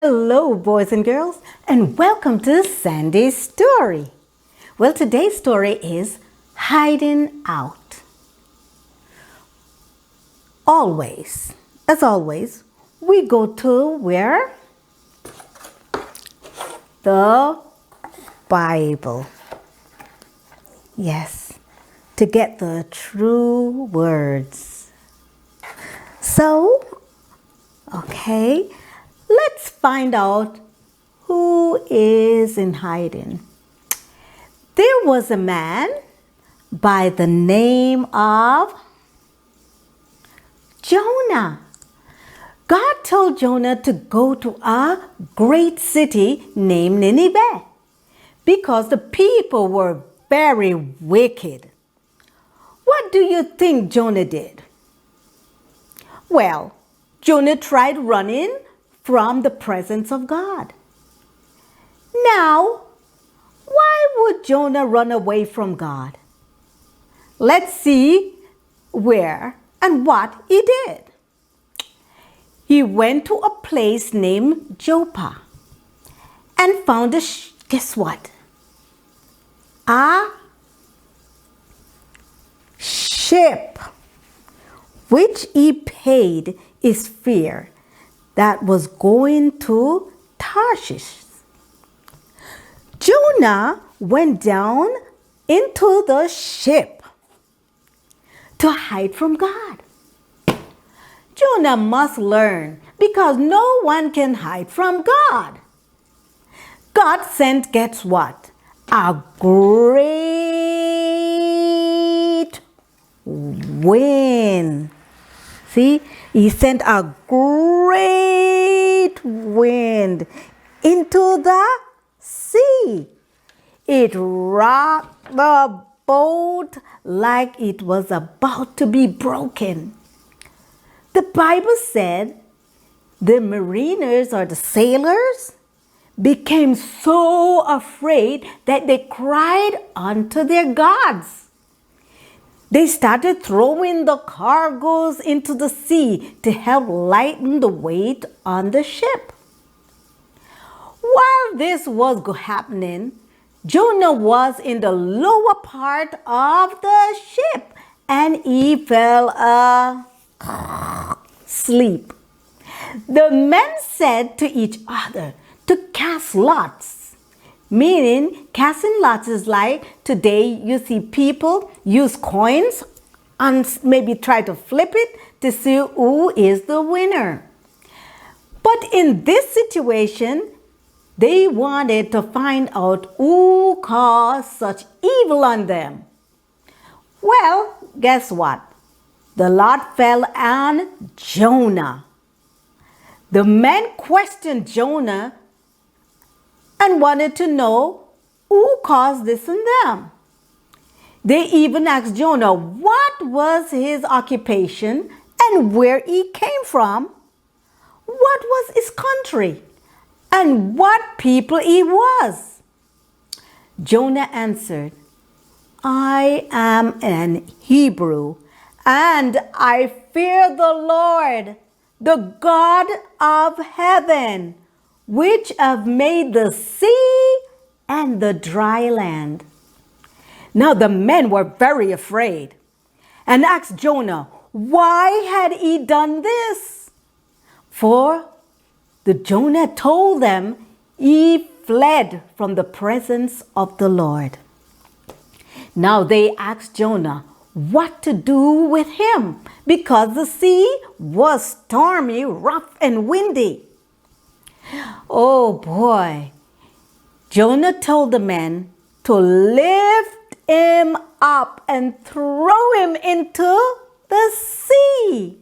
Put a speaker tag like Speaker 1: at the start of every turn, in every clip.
Speaker 1: Hello, boys and girls, and welcome to Sandy's story. Well, today's story is Hiding Out. As always, we go to where? The Bible. Yes, to get the true words. So, okay, let's find out who is in hiding. There was a man by the name of Jonah. God told Jonah to go to a great city named Nineveh because the people were very wicked. What do you think Jonah did? Well, Jonah tried running from the presence of God. Now, why would Jonah run away from God? Let's see where and what he did. He went to a place named Joppa and found guess what? A ship, which he paid his fare that was going to Tarshish. Jonah went down into the ship to hide from God. Jonah must learn because no one can hide from God. God sent, guess what? A great wind. See, he sent a great wind into the sea. It rocked the boat like it was about to be broken. The Bible said the mariners or the sailors became so afraid that they cried unto their gods. They started throwing the cargoes into the sea to help lighten the weight on the ship. While this was happening, Jonah was in the lower part of the ship and he fell asleep. The men said to each other to cast lots, meaning casting lots is like today you see people use coins and maybe try to flip it to see who is the winner. But in this situation, they wanted to find out who caused such evil on them. Well, guess what? The lot fell on Jonah. The men questioned Jonah and wanted to know who caused this in them. They even asked Jonah what was his occupation and where he came from, what was his country, and what people he was. Jonah answered, I am an Hebrew, and I fear the Lord, the God of heaven, which have made the sea and the dry land. Now the men were very afraid and asked Jonah, why had he done this? For the Jonah told them he fled from the presence of the Lord. Now they asked Jonah what to do with him because the sea was stormy, rough, and windy. Oh boy. Jonah told the men to lift him up and throw him into the sea.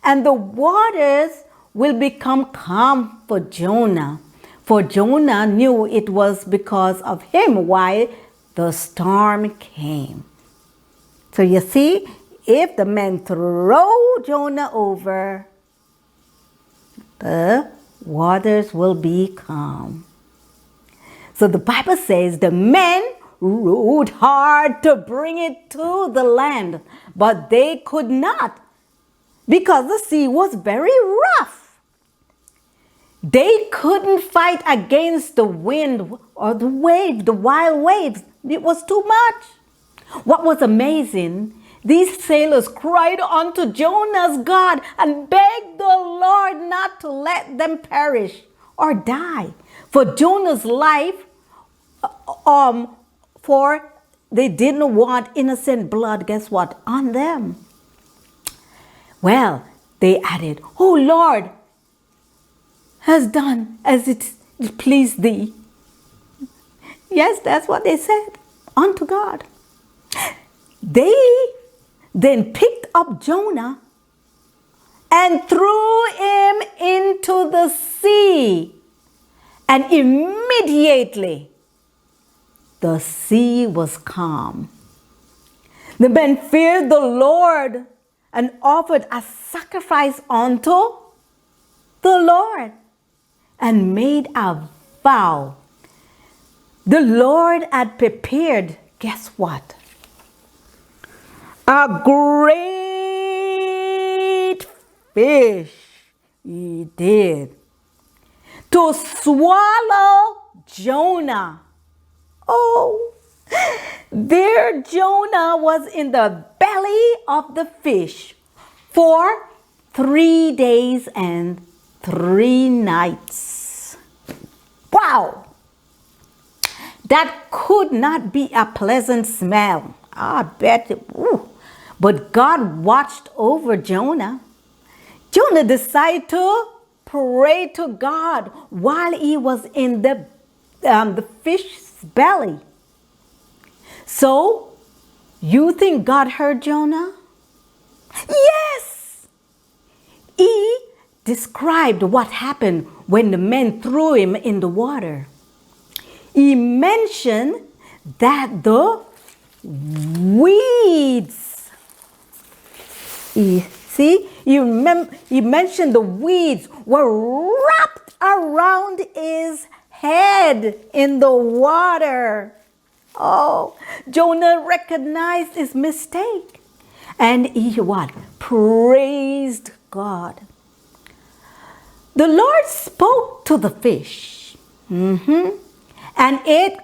Speaker 1: And the waters will become calm for Jonah. For Jonah knew it was because of him why the storm came. So you see, if the men throw Jonah over, the waters will be calm. So the Bible says the men rowed hard to bring it to the land, but they could not because the sea was very rough. They couldn't fight against the wind or the wave, the wild waves. It was too much. What was amazing, these sailors cried unto Jonah's God and begged the Lord not to let them perish or die. For Jonah's life, for they didn't want innocent blood, guess what, on them. Well, they added, "Oh Lord, has done as it pleased thee." Yes, that's what they said unto God. They then picked up Jonah and threw him into the sea. And immediately the sea was calm. The men feared the Lord and offered a sacrifice unto the Lord and made a vow. The Lord had prepared, guess what? A great fish. He did. To swallow Jonah. Oh, there Jonah was in the belly of the fish for 3 days and 3 nights. Wow! That could not be a pleasant smell. I bet it. Ooh. But God watched over Jonah. Jonah decided to pray to God while he was in the fish's belly. So, you think God heard Jonah? Yes! He described what happened when the men threw him in the water. He mentioned that the weeds, he mentioned the weeds were wrapped around his head in the water. Oh, Jonah recognized his mistake and he what? Praised God. The Lord spoke to the fish. And it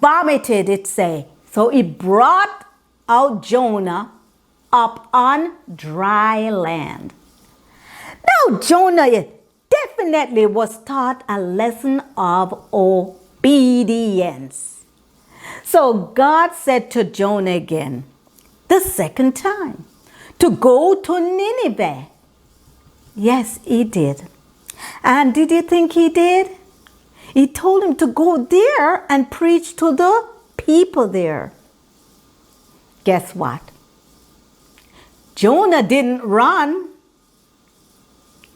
Speaker 1: vomited, it say. So it brought out Jonah up on dry land. Now Jonah definitely was taught a lesson of obedience. So God said to Jonah again, the second time, to go to Nineveh. Yes, he did. And did you think he did? He told him to go there and preach to the people there. Guess what? Jonah didn't run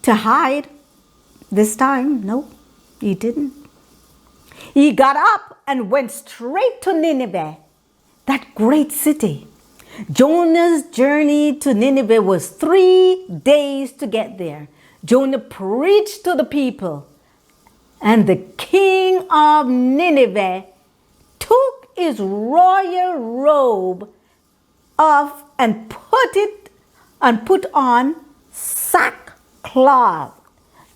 Speaker 1: to hide this time. No, he didn't. He got up and went straight to Nineveh, that great city. Jonah's journey to Nineveh was 3 days to get there. Jonah preached to the people. And the king of Nineveh took his royal robe off and put on sackcloth.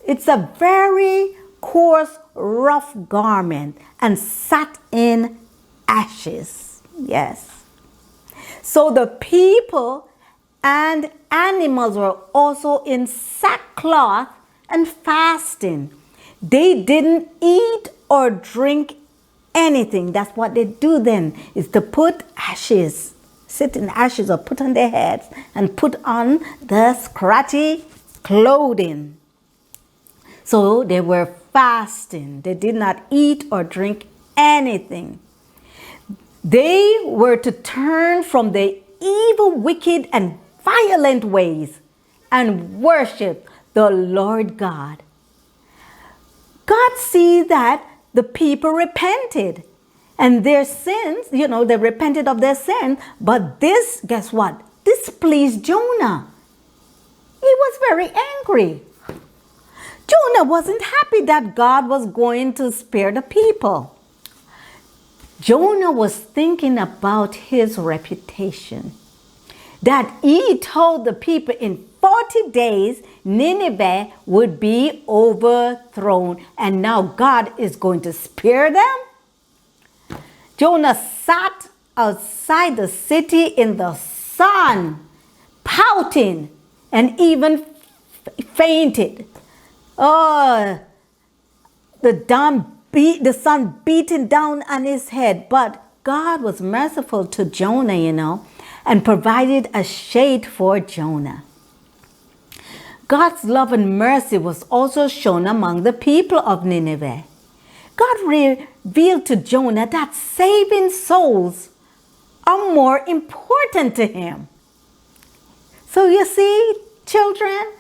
Speaker 1: It's a very coarse, rough garment and sat in ashes. Yes. So the people and animals were also in sackcloth and fasting. They didn't eat or drink anything. That's what they do then, is to put ashes, sit in ashes or put on their heads and put on the scratchy clothing. So they were fasting. They did not eat or drink anything. They were to turn from their evil, wicked, and violent ways and worship the Lord God. God sees that the people repented and their sins, they repented of their sin. But this, guess what? Displeased Jonah. He was very angry. Jonah wasn't happy that God was going to spare the people. Jonah was thinking about his reputation. that he told the people in 40 days Nineveh would be overthrown, and now God is going to spare them. Jonah sat outside the city in the sun, pouting, and even fainted. Oh, the sun beating down on his head. But God was merciful to Jonah, and provided a shade for Jonah. God's love and mercy was also shown among the people of Nineveh. God revealed to Jonah that saving souls are more important to him. So you see, children,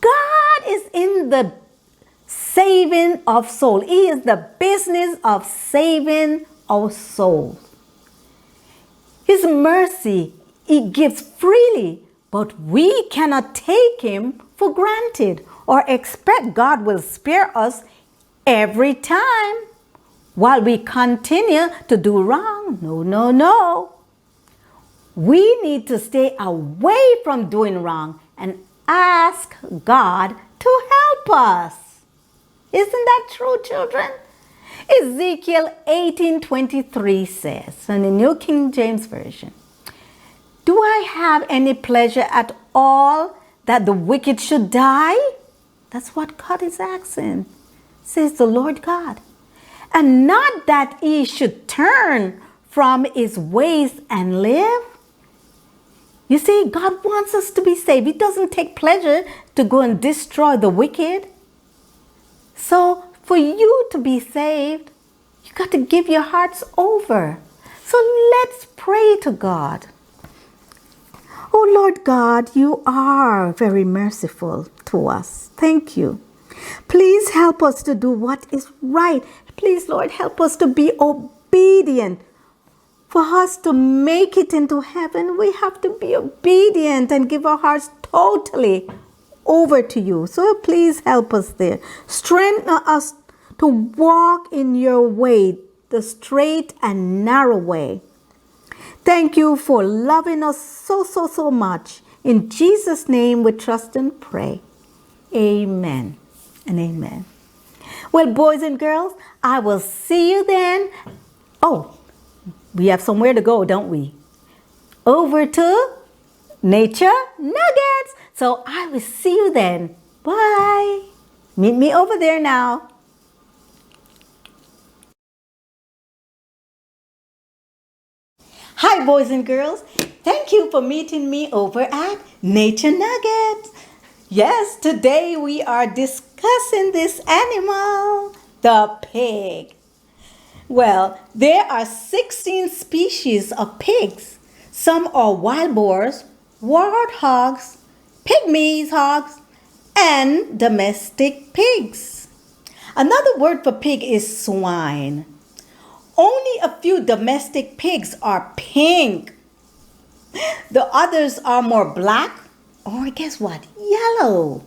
Speaker 1: God is in the saving of soul. He is the business of saving our souls. His mercy, he gives freely, but we cannot take him for granted or expect God will spare us every time while we continue to do wrong. No, no, no. We need to stay away from doing wrong and ask God to help us. Isn't that true, children? Ezekiel 18:23 says, in the New King James Version, "Do I have any pleasure at all that the wicked should die?" That's what God is asking, says the Lord God. "And not that he should turn from his ways and live?" You see, God wants us to be saved. He doesn't take pleasure to go and destroy the wicked. So for you to be saved, you got to give your hearts over. So let's pray to God. Oh Lord God, you are very merciful to us. Thank you. Please help us to do what is right. Please, Lord, help us to be obedient. For us to make it into heaven, we have to be obedient and give our hearts totally over to you. So please help us there. Strengthen us to walk in your way, the straight and narrow way. Thank you for loving us so much. In Jesus' name we trust and pray. Amen and amen. Well, boys and girls, I will see you then. Oh, we have somewhere to go, don't we? Over to Nature Nuggets. So I will see you then. Bye. Meet me over there now. Hi, boys and girls. Thank you for meeting me over at Nature Nuggets. Yes, today we are discussing this animal, the pig. Well, there are 16 species of pigs. Some are wild boars, warthogs, pygmies hogs, and domestic pigs. Another word for pig is swine. Only a few domestic pigs are pink. The others are more black, or guess what? Yellow.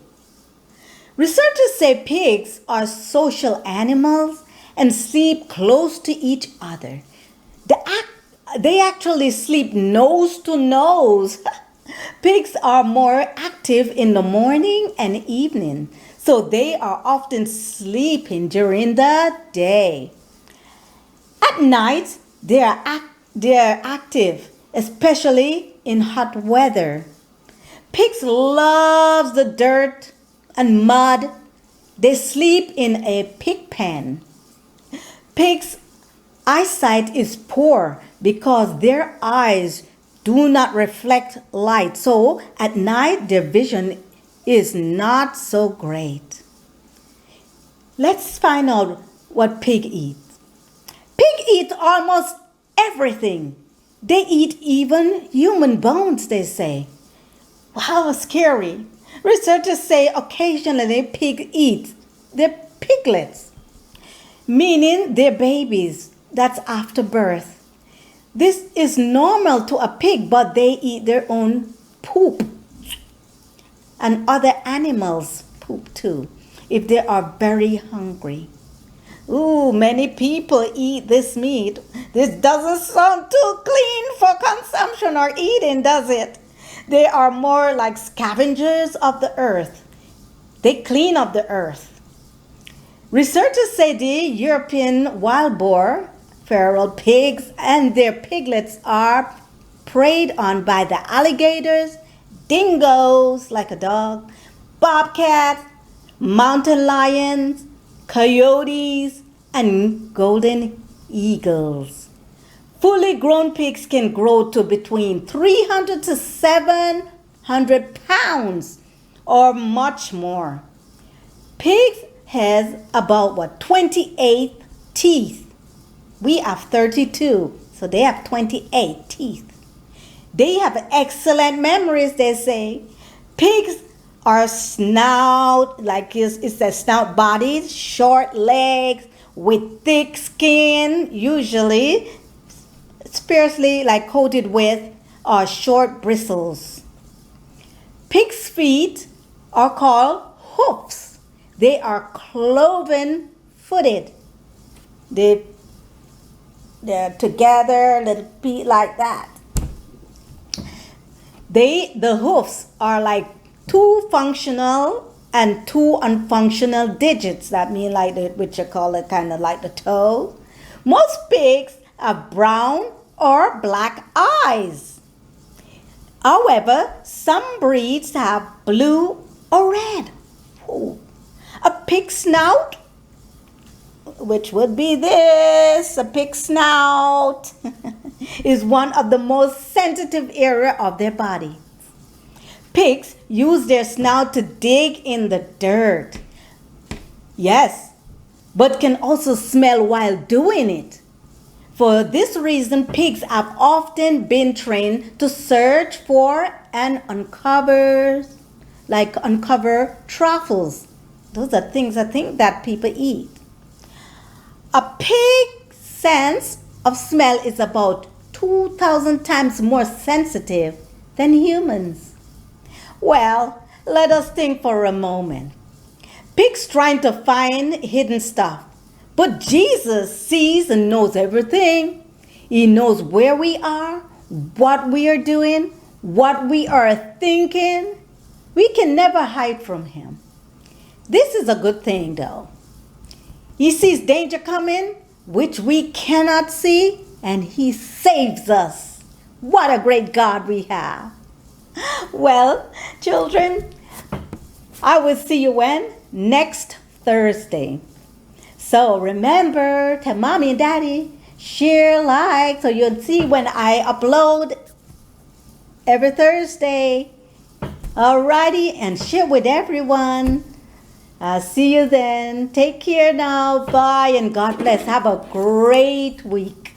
Speaker 1: Researchers say pigs are social animals and sleep close to each other. They actually sleep nose to nose. Pigs are more active in the morning and evening, so they are often sleeping during the day. At night, they are active, especially in hot weather. Pigs love the dirt and mud. They sleep in a pig pen. Pigs' eyesight is poor because their eyes do not reflect light. So at night, their vision is not so great. Let's find out what pig eats. Pig eats almost everything. They eat even human bones, they say. Wow, scary. Researchers say occasionally pig eats their piglets, meaning their babies. That's after birth. This is normal to a pig, but they eat their own poop. And other animals poop too, if they are very hungry. Ooh, many people eat this meat. This doesn't sound too clean for consumption or eating, does it? They are more like scavengers of the earth. They clean up the earth. Researchers say the European wild boar, feral pigs, and their piglets are preyed on by the alligators, dingoes, like a dog, bobcats, mountain lions, coyotes, and golden eagles. Fully grown pigs can grow to between 300 to 700 pounds or much more. Pigs has about 28 teeth. We have 32, so they have 28 teeth. They have excellent memories, they say. Pigs are snout, like it's their snout bodies, short legs with thick skin, usually sparsely like coated with short bristles. Pigs' feet are called hoofs. They are cloven footed. They're together, little feet like that. The hoofs are like two functional and two unfunctional digits. That mean like which you call it kind of like the toe. Most pigs have brown or black eyes. However, some breeds have blue or red. Ooh. A pig snout, which would be this, a pig snout, is one of the most sensitive area of their body. Pigs use their snout to dig in the dirt. Yes, but can also smell while doing it. For this reason, pigs have often been trained to search for and uncover truffles. Those are things I think that people eat. A pig's sense of smell is about 2,000 times more sensitive than humans. Well, let us think for a moment. Pigs trying to find hidden stuff. But Jesus sees and knows everything. He knows where we are, what we are doing, what we are thinking. We can never hide from him. This is a good thing though. He sees danger coming, which we cannot see, and he saves us. What a great God we have. Well, children, I will see you when? Next Thursday. So remember, tell mommy and daddy, share, like, so you'll see when I upload every Thursday. Alrighty, and share with everyone. I'll see you then. Take care now. Bye, and God bless. Have a great week.